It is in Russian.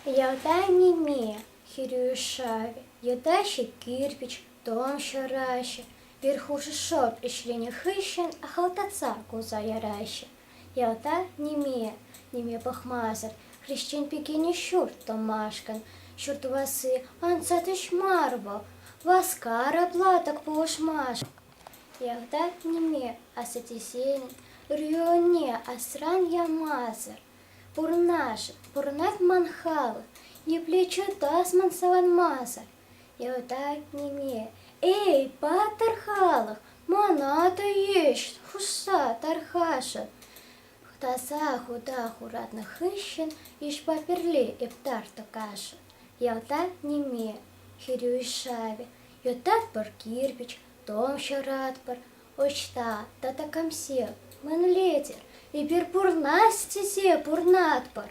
Ялта німе, хірює шаві, ятащи кирпич, том шаращи, верхуши шорт и шлине хыщен, а халтаца куза яращи. Ялта німе пахмазар, хрещен пекине щурт томашкан, щурт васы, анцатыш марбо, васкара платок пушмаш. Ялта німе, асатисенен, рюне, асран ямазар. Пурнат манхалы, и плечо тасман саванмазар. Ялта німе, эй, патархалах, маната ещ, хуса, тархаша. Таса худа хуратна хыщен, иш паперле эптарта каша. Ялта німе, хирюй шави, ютат пар кирпич, том шарат пар, очта, тата камсел, мэн летер, и пер пурнастисе пурнат пар.